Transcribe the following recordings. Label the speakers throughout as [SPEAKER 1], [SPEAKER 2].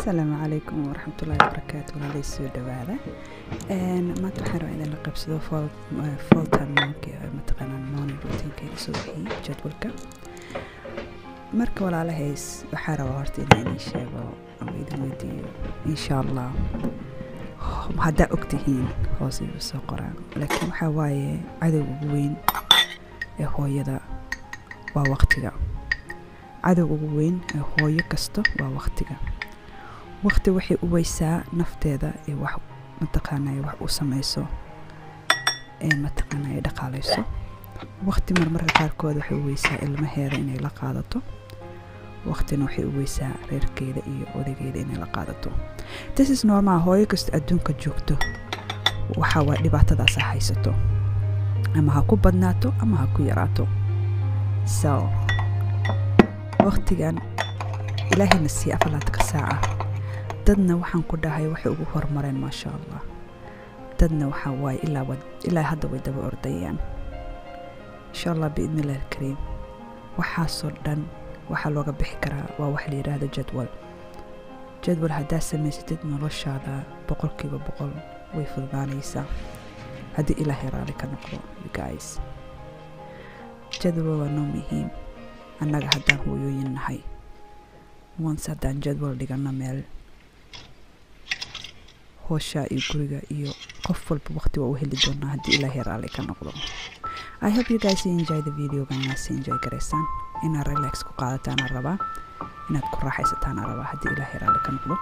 [SPEAKER 1] السلام عليكم ورحمة الله وبركاته. ولا يسوي دواله ما تحروا إذا نقب سدو فول تايم متقنا موني روتين كي صبحي جدولك مركب ولا على هيس بحارة وهرتي إني شابه أو إذا ودي إن شاء الله هدا أكتهين خوصي بالسقرة لكن حواي عدو وين هو يدا ووقتها عدو وين هو يكسته ووقتها waqti waxay u weysaa nafteeda ee wax mataqaanay wax u sameeyso ee mataqaanay dhaqaalayso waqti marmarka qaarkood waxay u weysaa ilmaheeda inay la qaadato waqtina waxay u weysaa reerkeeda iyo odageeda inay la qaadato this is normal hooyo kasta adduunka joogto waxa waa dhibaatadaas haysato ama ha ku badnaato ama ha ku yaraato so waqtigan ilaahay nasiy afalaadka saaca dadna waxaan ku dhahay waxay ugu hormareen ma sha Allah dadna waxa way ilaa hadda way daba ordayaan insha Allah biidnillah kariim waxa soo dhan waxa looga bixi karaa waa wax la yiraahdo jadwal hadaa samaysatid noloshaada 100% way fududaanaysaa hadii ilaahay raali ka noqdo you guys jadwal waa noo muhiim annaga haddaan hooyooyin nahay once haddaan jadwal dhigana meel hosha iyo guriga iyo qof walba waqti waa u heli doonaa hadii ilaahay raali ka noqdo. I hope you guys enjoy the video gana enjoy gareysaan ina relax ku qaadataan rabaa inaad ku raaxaysataan rabaa hadii ilaahay raali ka noqdo.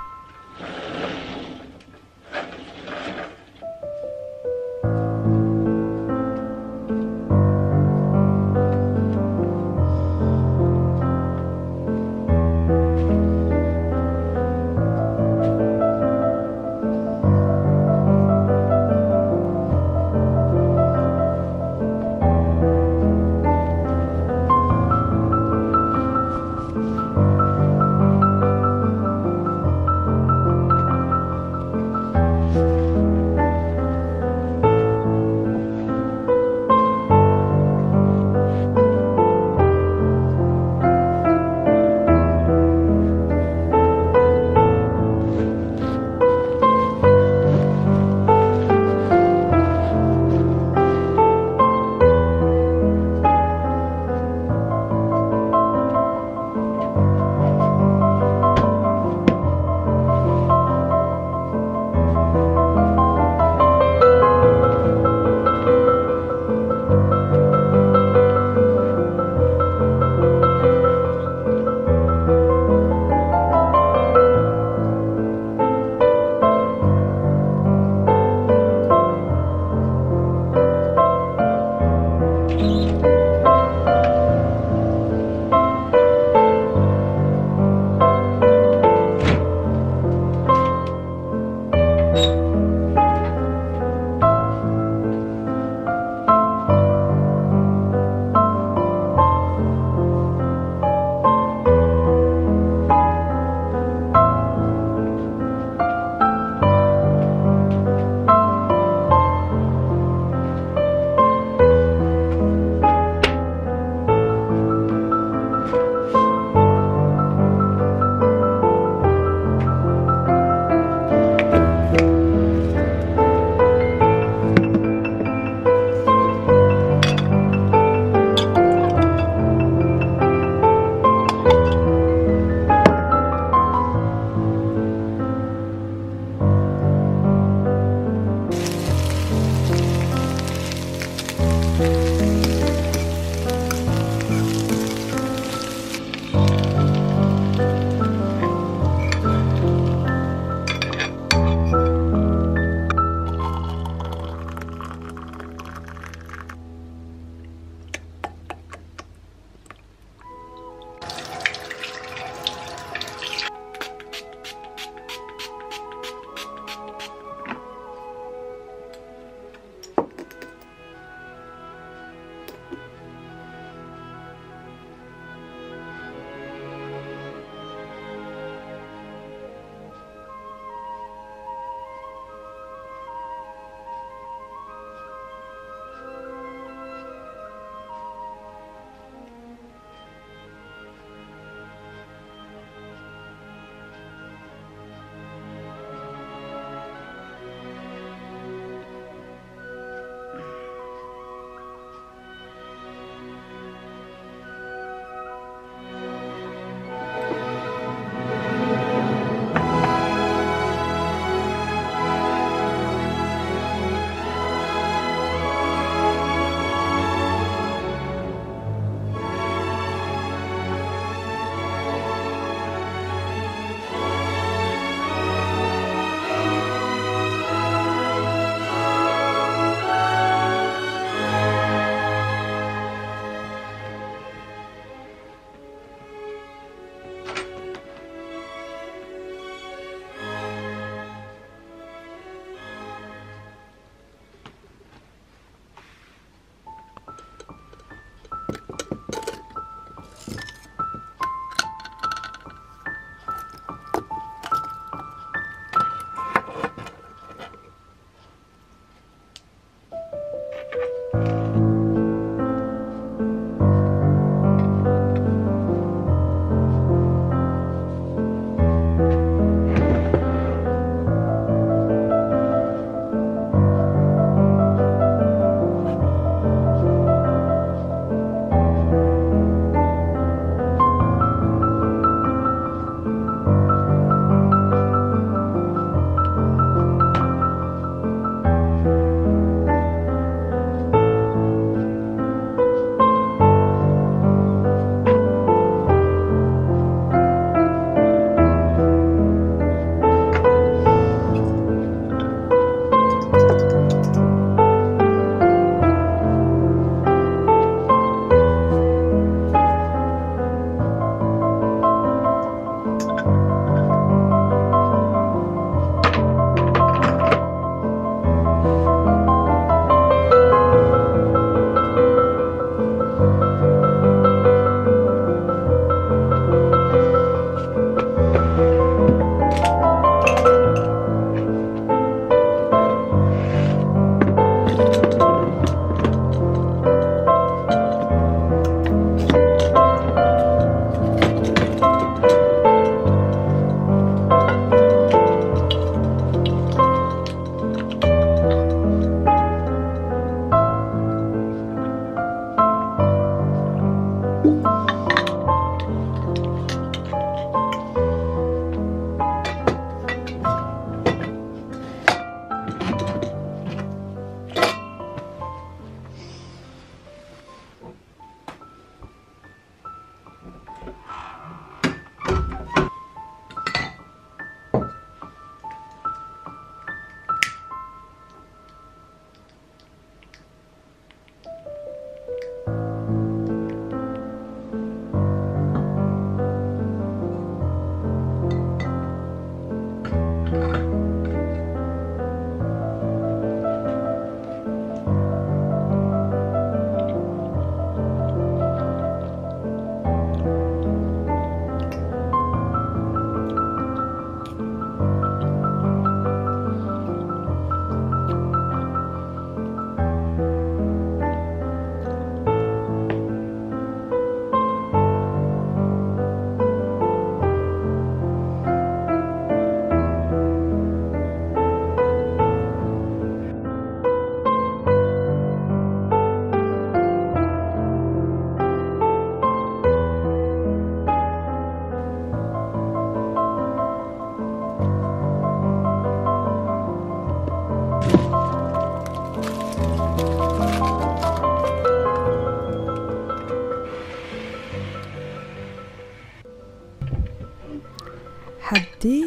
[SPEAKER 1] haddii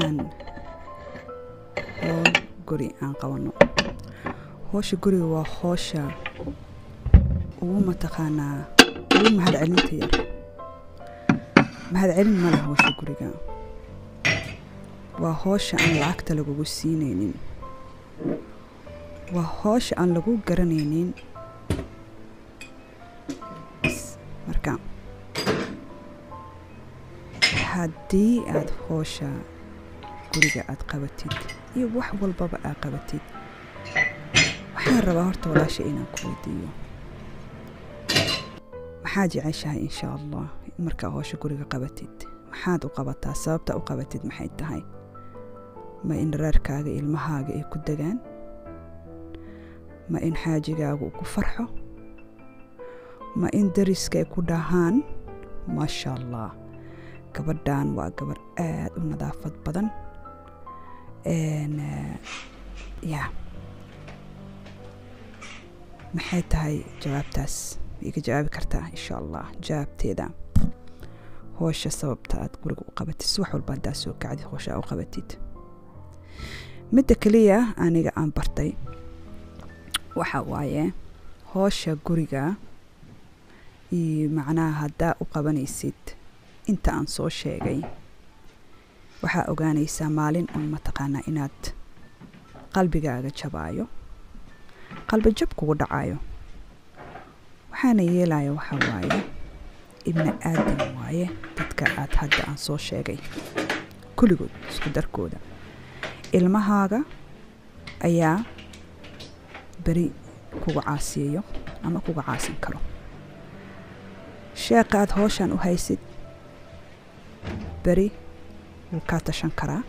[SPEAKER 1] aan howl guri aan qabano, howsha guriga waa howsha ugu mataqaanaa ugu mahadcelinta yar. mahadcelin ma leh howsha guriga, waa howsha aan lacagta lagugu siinaynin, waa howsha aan lagu garanaynin. marka haddii aad howsha guriga aad qabatid iyo wax walbaba aad qabatid, waxaan rabaa horta walaasha inaan ku weydiiyo, maxaad jeceshahay insha allah markaa howsha guriga qabatid? maxaad u qabataa? sababta u qabatid maxay tahay? ma in reerkaaga ilmahaaga ay ku degaan? ma in xaajigaagu ku farxo? ma in dariska ay ku dhahaan maasha allah gabadhan waa gabar aad u nadaafad badan? maxay tahay jawaabtaas? iga jawaabi kartaa insha allah jawaabteeda. howsha sababta aad guriga u qabatid, wax walba haddaa soo kacdid howsha u qabatid. midda kaliya aniga aan bartay waxa waaye howsha guriga iyo macnaha haddaa u qabanaysid inta aan soo sheegay, waxaa ogaanaysaa maalin un mataqaanaa inaad qalbigaaga jabaayo, qalbi jab kugu dhacayo. waxaana yeelaya waxa waaye ibni aadam waaye, dadka aad hadda aan soo sheegay kulligood isku darkooda. ilmahaaga ayaa beri kugu caasiyayo ama kuga caasin karo. sheeqa aad howshan u haysid beri wuu kaa tashan karaa,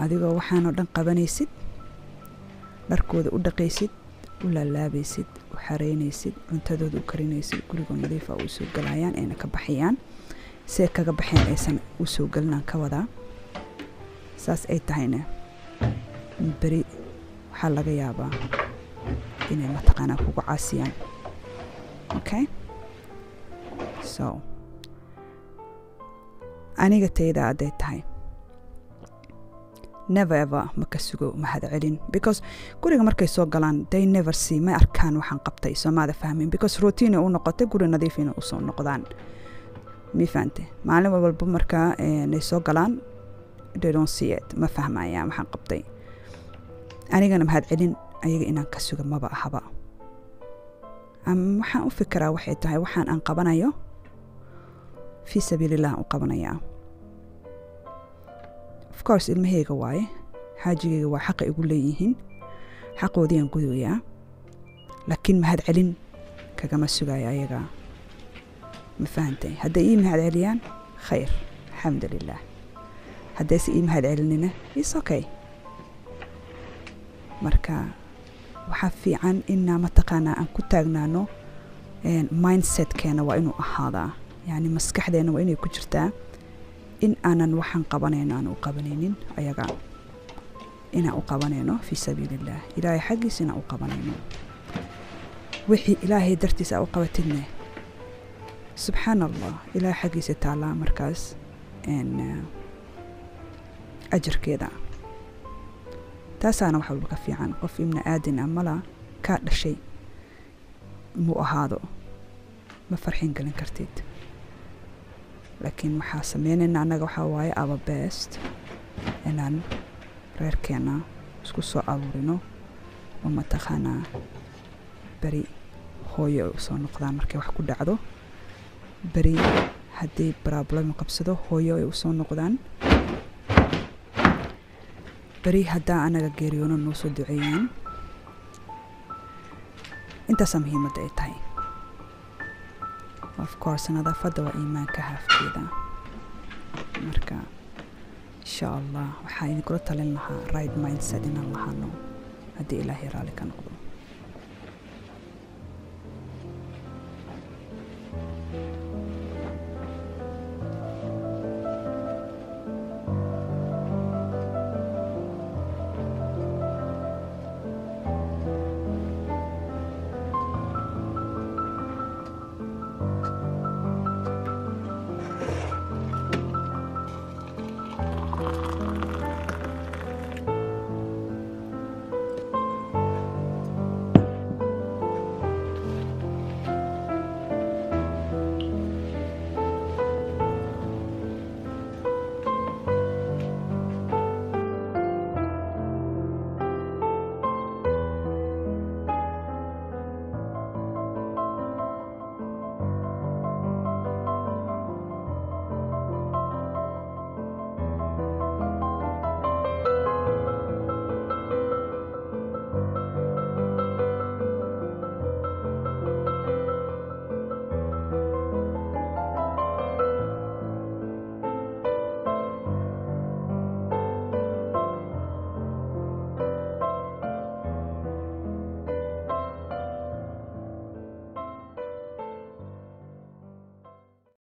[SPEAKER 1] adigoo waxaanoo dhan qabanaysid, dharkooda u dhaqaysid, u laalaabaysid, u xareynaysid, cuntadooda u karinaysid, gurigoo nadiifa u soo galayaan ayna ka baxayaan. see kaga baxeen aysan u soo galinaan ka wadaa. saas ay tahayna beri waxaa laga yaabaa inay mataqaanaa kugu caasiyaan. okay, so aniga tayda hadday tahay never ever maka sugo mahadcelin, because guriga markay soo galaan they never see, ma arkaan waxaan qabtay. soomaada fahmin, because routine u noqotay guri nadiif inay usoo noqdaan. mi fahante? maalin walba markaa ay soo galaan they don't see it, ma fahmayaan waxaan qabtay. anigana mahadcelin ayaga inaan ka suga maba ahaba. waxaan u fikiraa waxay tahay waxaan aan qabanayo fi sabiilillah u qabanayaa. of course ilmahayga waaye, xaajigayga waa xaqa igu leeyihiin, xaqoodiyaan gudayaa, laakiin mahadcelin kagama sugaya ayaga. ma fahantay? hadday ii mahadceliyaan khayr, alxamdulilah. haddayse ii mahadcelinina is okay. marka waxaa fiican inaa mataqaanaa aan ku taagnaano mindsetkeena waa inuu ahaadaa, yani maskaxdeena waa inay ku jirtaa in aanan waxaan qabanayno aan u qabanaynin ayaga, inaan u qabanayno fi sabiilillah, ilaahay xaggiisa inaan u qabanayno. wixii ilaahay dartiisa u qabatidne subxaan allah ilaahay xaggiisa taalaa markaas ajarkeeda. taasaana wax walba ka fiican. qof ibni aadin amala kaa dhashay muu ahaado ma farxin gelin kartid, laakiin waxaa sameynayna annaga waxaa waaye our best inaan reerkeena isku soo aruurino oo mataqaanaa beri hooyo ay usoo noqdaan markay wax ku dhacdo, beri haddii problem qabsado hooyo ay usoo noqdaan, beri haddaa anaga geeriyoono noo soo duceeyaan. intaasaa muhiimadda ay tahay. of course nadaafadda waa iimaanka haafkeeda. marka insha allah waxaa idinkula talin lahaa right mindset inaan lahaano haddii ilaahay raali ka noqdo.